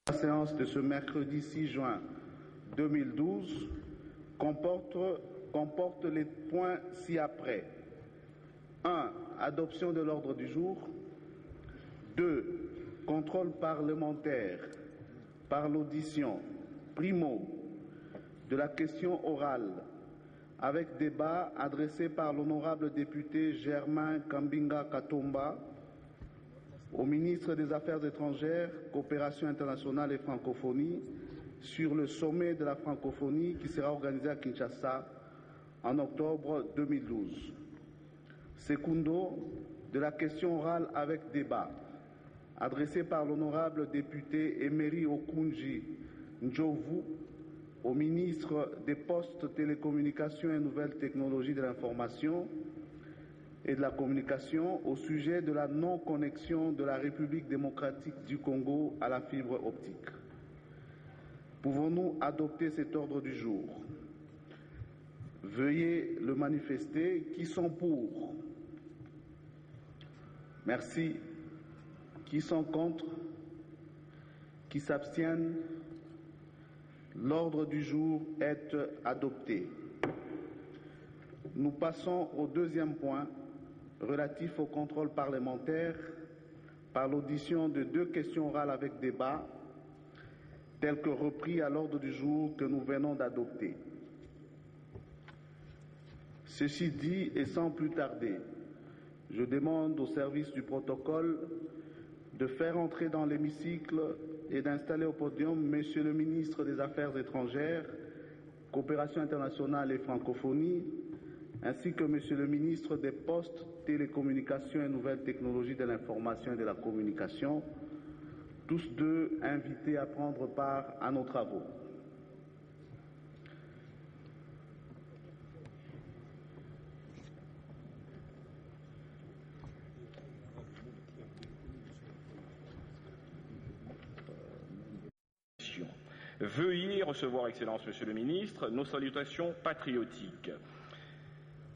La séance de ce mercredi 6 juin 2012 comporte les points ci-après. 1. Adoption de l'ordre du jour. 2. Contrôle parlementaire par l'audition, primo, de la question orale avec débat adressé par l'honorable député Germain Kambinga Katomba au ministre des Affaires étrangères, coopération internationale et francophonie sur le sommet de la francophonie qui sera organisé à Kinshasa en octobre 2012. Secundo, de la question orale avec débat adressée par l'honorable député Emery Okunji Ndjovu au ministre des Postes, Télécommunications et Nouvelles Technologies de l'Information et de la Communication au sujet de la non-connexion de la République démocratique du Congo à la fibre optique. Pouvons-nous adopter cet ordre du jour? Veuillez le manifester. Qui sont pour? Merci. Qui sont contre? Qui s'abstiennent? L'ordre du jour est adopté. Nous passons au deuxième point relatif au contrôle parlementaire par l'audition de 2 questions orales avec débat, telles que repris à l'ordre du jour que nous venons d'adopter. Ceci dit, et sans plus tarder, je demande au service du protocole de faire entrer dans l'hémicycle et d'installer au podium Monsieur le ministre des Affaires étrangères, coopération internationale et francophonie, ainsi que Monsieur le ministre des Postes, Télécommunications et Nouvelles Technologies de l'Information et de la Communication, tous deux invités à prendre part à nos travaux. Veuillez recevoir, Excellence, Monsieur le Ministre, nos salutations patriotiques.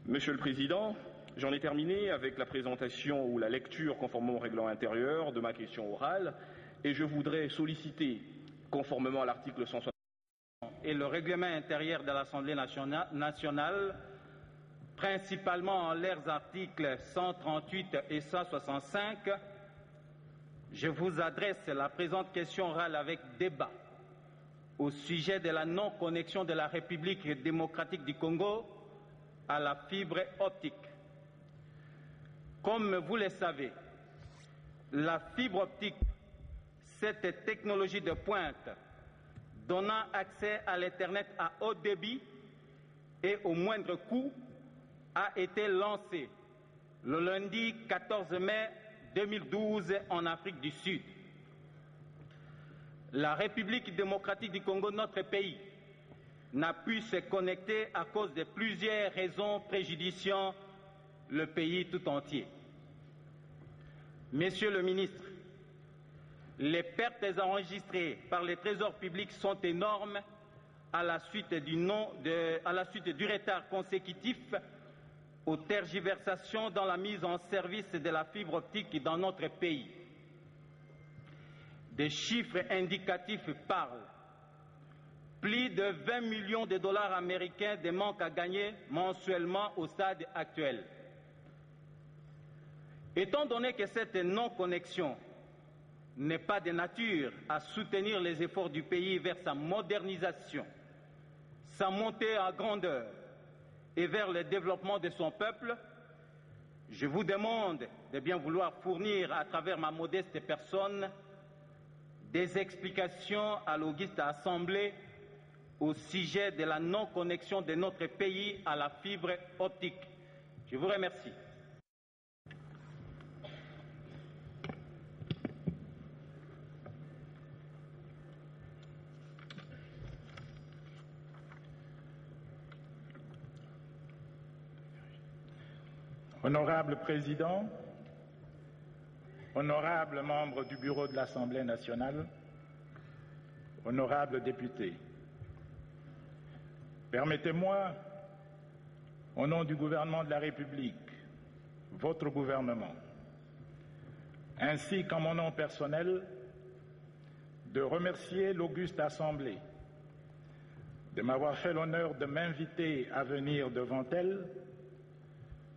Monsieur le Président, j'en ai terminé avec la présentation ou la lecture conformément au règlement intérieur de ma question orale et je voudrais solliciter, conformément à l'article 160 et le règlement intérieur de l'Assemblée nationale, principalement en leurs articles 138 et 165, je vous adresse la présente question orale avec débat au sujet de la non-connexion de la République démocratique du Congo à la fibre optique. Comme vous le savez, la fibre optique, cette technologie de pointe donnant accès à l'Internet à haut débit et au moindre coût, a été lancée le lundi 14 mai 2012 en Afrique du Sud. La République démocratique du Congo, notre pays, n'a pu se connecter à cause de plusieurs raisons préjudiciant le pays tout entier. Monsieur le ministre, les pertes enregistrées par les trésors publics sont énormes à la suite du retard consécutif aux tergiversations dans la mise en service de la fibre optique dans notre pays. Des chiffres indicatifs parlent. Plus de 20 millions de dollars américains de manque à gagner mensuellement au stade actuel. Étant donné que cette non-connexion n'est pas de nature à soutenir les efforts du pays vers sa modernisation, sa montée en grandeur et vers le développement de son peuple, je vous demande de bien vouloir fournir à travers ma modeste personne des explications à l'auguste Assemblée au sujet de la non-connexion de notre pays à la fibre optique. Je vous remercie. Honorable Président, honorables membres du Bureau de l'Assemblée nationale, honorables députés, permettez-moi, au nom du gouvernement de la République, votre gouvernement, ainsi qu'en mon nom personnel, de remercier l'auguste Assemblée de m'avoir fait l'honneur de m'inviter à venir devant elle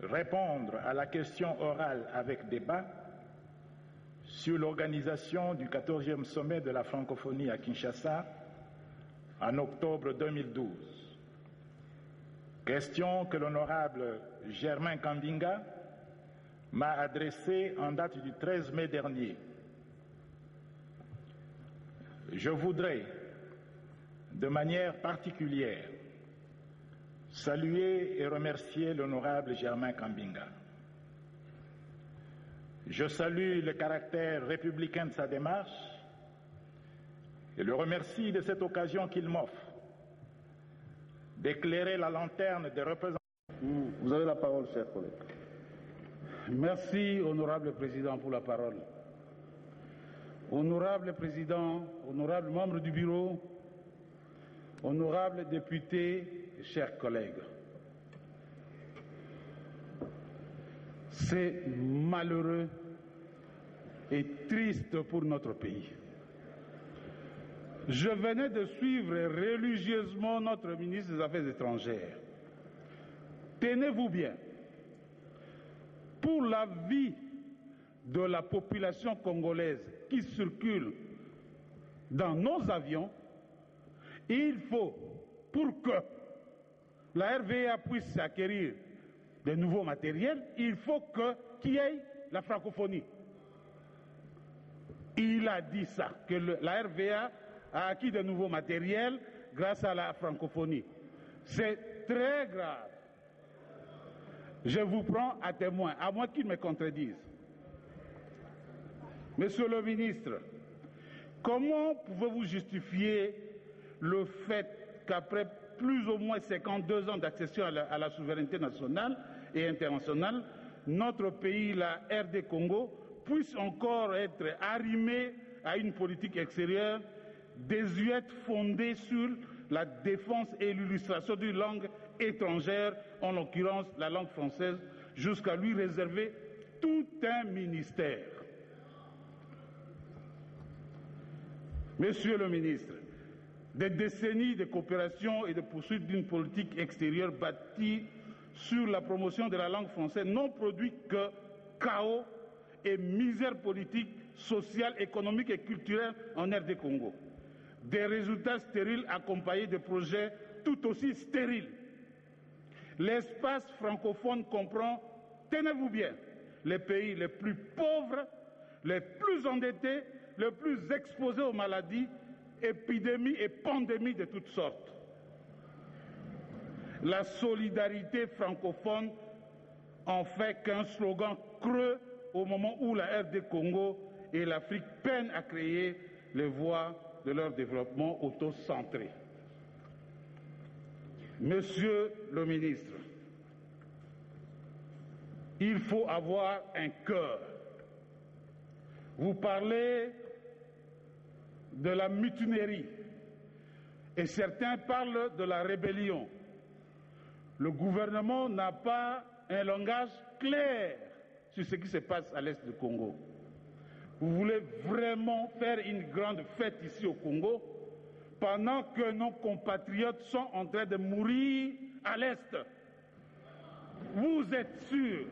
répondre à la question orale avec débat sur l'organisation du 14e sommet de la francophonie à Kinshasa en octobre 2012. Question que l'honorable Germain Kambinga m'a adressée en date du 13 mai dernier. Je voudrais, de manière particulière, saluer et remercier l'honorable Germain Kambinga. Je salue le caractère républicain de sa démarche et le remercie de cette occasion qu'il m'offre d'éclairer la lanterne des représentants. Vous avez la parole, cher collègue. Merci, honorable président, pour la parole. Honorable président, honorable membre du bureau, honorables députés, chers collègues, c'est malheureux et triste pour notre pays. Je venais de suivre religieusement notre ministre des Affaires étrangères. Tenez-vous bien, pour la vie de la population congolaise qui circule dans nos avions, il faut, pour que la RVA puisse acquérir de nouveaux matériels, il faut qu'il y ait la francophonie. Il a dit ça, que la RVA a acquis de nouveaux matériels grâce à la francophonie. C'est très grave. Je vous prends à témoin, à moins qu'il me contredise. Monsieur le ministre, comment pouvez-vous justifier le fait qu'après plus ou moins 52 ans d'accession à la souveraineté nationale et internationale, notre pays, la RD Congo, puisse encore être arrimé à une politique extérieure désuète fondée sur la défense et l'illustration d'une langue étrangère, en l'occurrence la langue française, jusqu'à lui réserver tout un ministère. Monsieur le ministre, des décennies de coopération et de poursuite d'une politique extérieure bâtie sur la promotion de la langue française n'ont produit que chaos et misère politique, sociale, économique et culturelle en RD Congo. Des résultats stériles accompagnés de projets tout aussi stériles. L'espace francophone comprend, tenez-vous bien, les pays les plus pauvres, les plus endettés, les plus exposés aux maladies, épidémies et pandémies de toutes sortes. La solidarité francophone en fait qu'un slogan creux au moment où la RD Congo et l'Afrique peinent à créer les voies de leur développement auto-centré. Monsieur le ministre, il faut avoir un cœur. Vous parlez de la mutinerie et certains parlent de la rébellion. Le gouvernement n'a pas un langage clair sur ce qui se passe à l'est du Congo. Vous voulez vraiment faire une grande fête ici au Congo pendant que nos compatriotes sont en train de mourir à l'est. Vous êtes sûr?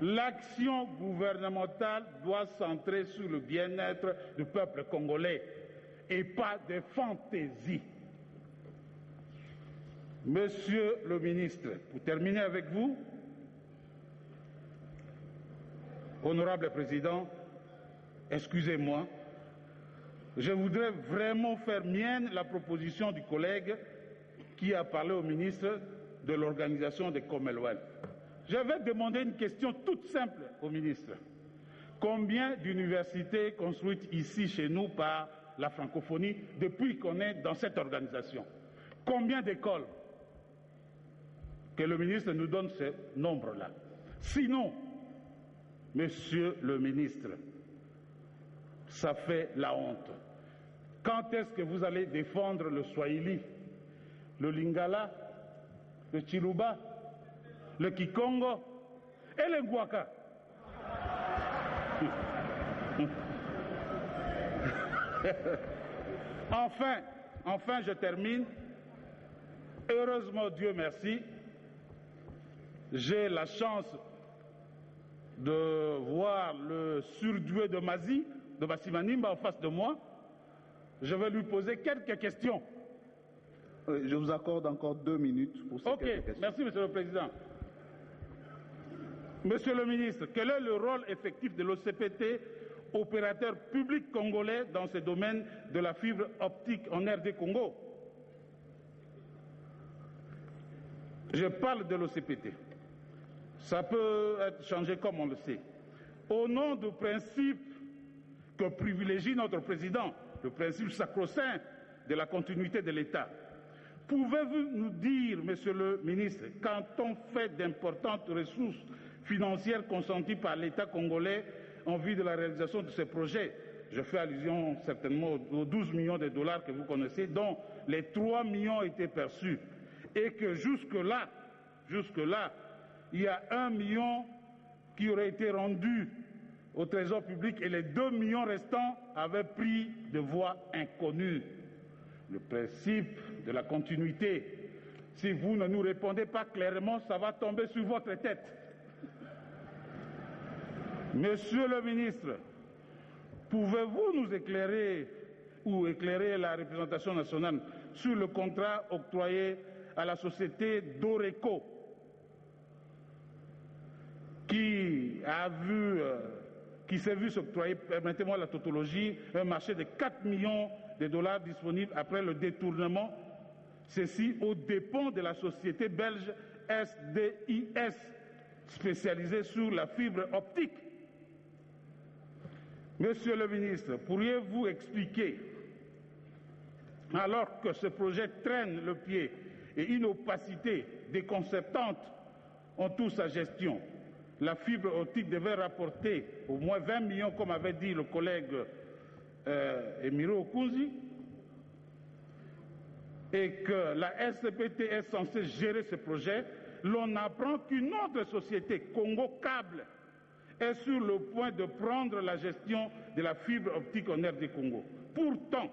L'action gouvernementale doit centrer sur le bien-être du peuple congolais et pas des fantaisies. Monsieur le ministre, pour terminer avec vous, honorable président, excusez-moi, je voudrais vraiment faire mienne la proposition du collègue qui a parlé au ministre de l'organisation des Commonwealth. Je vais demander une question toute simple au ministre. Combien d'universités construites ici chez nous par la francophonie depuis qu'on est dans cette organisation? Combien d'écoles? Que le ministre nous donne ce nombre-là. Sinon, monsieur le ministre, ça fait la honte. Quand est-ce que vous allez défendre le Swahili, le Lingala, le Chiluba, le Kikongo et le Ngwaka? Enfin, je termine. Heureusement, Dieu merci, j'ai la chance de voir le surdoué de Mazi, de Bassimanimba, en face de moi. Je vais lui poser quelques questions. Je vous accorde encore 2 minutes pour ces quelques questions. Merci, Monsieur le Président. Monsieur le ministre, quel est le rôle effectif de l'OCPT, opérateur public congolais dans ce domaine de la fibre optique en RD Congo? Je parle de l'OCPT. Ça peut être changé comme on le sait. Au nom du principe que privilégie notre président, le principe sacro-saint de la continuité de l'État, pouvez-vous nous dire, Monsieur le ministre, quand on fait d'importantes ressources financières consenties par l'État congolais en vue de la réalisation de ces projets, je fais allusion certainement aux 12 millions de dollars que vous connaissez, dont les 3 millions ont été perçus, et que jusque-là, il y a 1 million qui aurait été rendu au Trésor public et les 2 millions restants avaient pris de voie inconnue. Le principe de la continuité, si vous ne nous répondez pas clairement, ça va tomber sur votre tête. Monsieur le ministre, pouvez-vous nous éclairer ou éclairer la représentation nationale sur le contrat octroyé à la société Doreco qui s'est vu s'octroyer, permettez-moi la tautologie, un marché de 4 millions de dollars disponibles après le détournement, ceci aux dépens de la société belge SDIS, spécialisée sur la fibre optique. Monsieur le ministre, pourriez-vous expliquer, alors que ce projet traîne le pied et une opacité déconcertante entoure sa gestion, la fibre optique devait rapporter au moins 20 millions, comme avait dit le collègue Emiro Okunzi, et que la SCPT est censée gérer ce projet, l'on apprend qu'une autre société, Congo Câble, est sur le point de prendre la gestion de la fibre optique en RD Congo. Pourtant,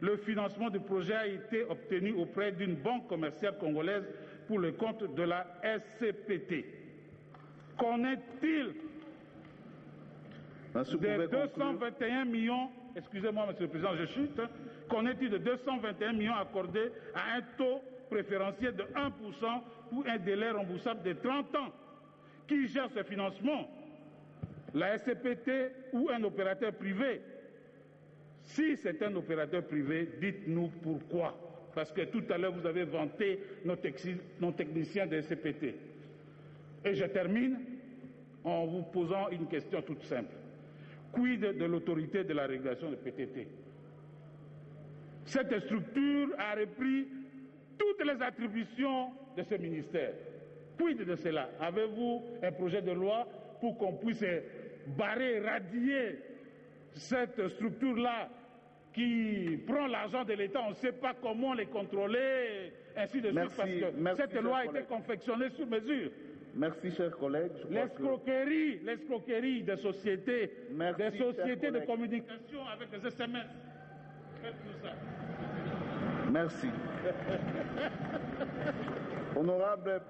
le financement du projet a été obtenu auprès d'une banque commerciale congolaise pour le compte de la SCPT. Qu'en est-il des 221 millions, excusez-moi Monsieur le Président, je chute, qu'en est-il de 221 millions accordés à un taux préférentiel de 1% pour un délai remboursable de 30 ans? Qui gère ce financement? La SCPT ou un opérateur privé? Si c'est un opérateur privé, dites-nous pourquoi. Parce que tout à l'heure, vous avez vanté nos techniciens de SCPT. Et je termine en vous posant une question toute simple. Quid de l'autorité de la régulation de PTT? Cette structure a repris toutes les attributions de ce ministère. Quid de cela? Avez-vous un projet de loi pour qu'on puisse barrer, radier cette structure-là qui prend l'argent de l'État, on ne sait pas comment les contrôler, ainsi de suite, parce que cette loi a été confectionnée sur mesure. Merci, chers collègues. L'escroquerie des sociétés, de communication avec les SMS. Faites tout ça. Merci. Honorable